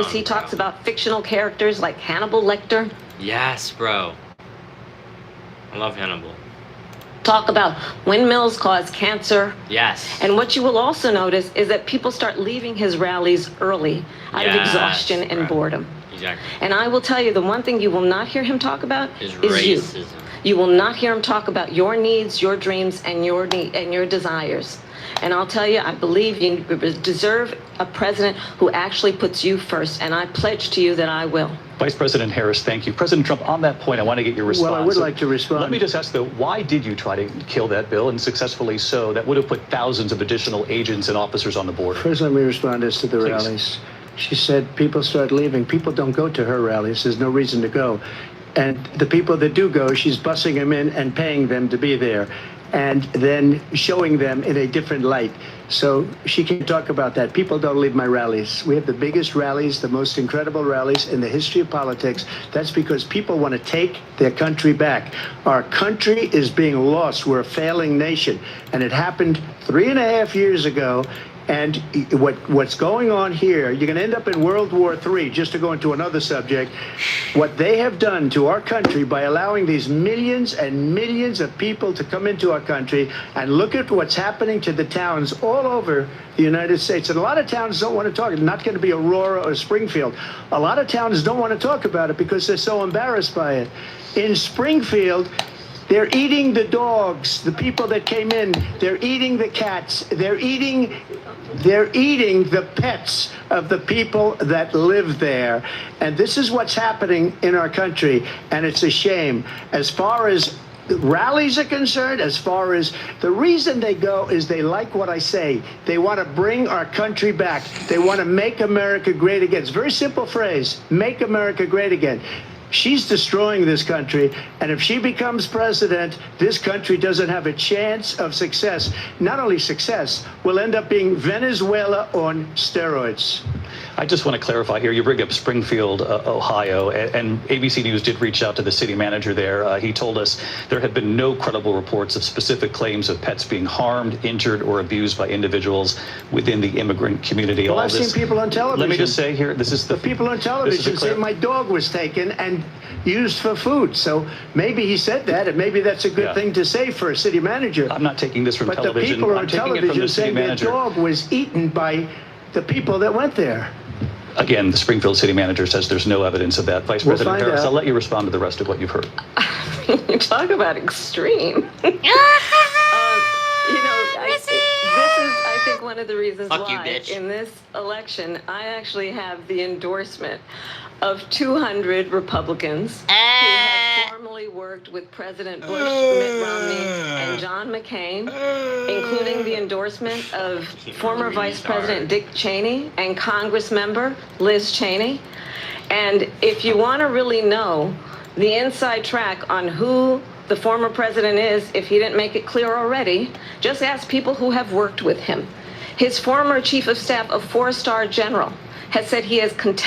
He talks about fictional characters like Hannibal Lecter. Yes, bro. I love Hannibal. Talk about windmills cause cancer. Yes. And what you will also notice is that people start leaving his rallies early out of exhaustion and boredom. Exactly. And I will tell you, the one thing you will not hear him talk about is racism. you. You will not hear him talk about your needs, your dreams, and your desires. And I'll tell you, I believe you deserve a president who actually puts you first, and I pledge to you that I will. Vice President Harris, thank you. President Trump, on that point, I want to get your response. Well, I would like to respond. Let me just ask, though, why did you try to kill that bill, and successfully so? That would have put thousands of additional agents and officers on the border. First, let me respond as to the rallies. She said people start leaving. People don't go to her rallies. There's no reason to go. And the people that do go, she's bussing them in and paying them to be there, and then showing them in a different light. So she can talk about that. People don't leave my rallies. We have the biggest rallies, the most incredible rallies in the history of politics. That's because people want to take their country back. Our country is being lost. We're a failing nation. And it happened 3.5 years ago. And what's going on here, you're going to end up in World War III, just to go into another subject. What they have done to our country by allowing these millions and millions of people to come into our country, and look at what's happening to the towns all over the United States. And a lot of towns don't want to talk. It's not going to be Aurora or Springfield. A lot of towns don't want to talk about it because they're so embarrassed by it. In Springfield, they're eating the dogs, the people that came in. They're eating the cats. They're eating the pets of the people that live there. And this is what's happening in our country, and it's a shame. As far as rallies are concerned, as far as the reason they go is they like what I say. They want to bring our country back. They want to make America great again. It's a very simple phrase, make America great again. She's destroying this country, and if she becomes president, this country doesn't have a chance of success. Not only success, we'll end up being Venezuela on steroids. I just want to clarify here. You bring up Springfield, Ohio, and ABC News did reach out to the city manager there. He told us there had been no credible reports of specific claims of pets being harmed, injured, or abused by individuals within the immigrant community. Well, I've seen people on television. Let me just say here, this is the people on television say my dog was taken and used for food. So maybe he said that, and maybe that's a good thing to say for a city manager. I'm not taking this from television. But the people on television saying their manager. Dog was eaten by the people that went there. Again, the Springfield city manager says there's no evidence of that. Vice President Harris, I'll let you respond to the rest of what you've heard. You talk about extreme. This is, I think, one of the reasons why in this election I actually have the endorsement of 200 Republicans who have formerly worked with President Bush, Mitt Romney, and John McCain, including the endorsement of former Vice President Dick Cheney and Congress member Liz Cheney. And if you want to really know the inside track on who the former president is, if he didn't make it clear already, just ask people who have worked with him. His former chief of staff, a 4-star general, has said he has contempt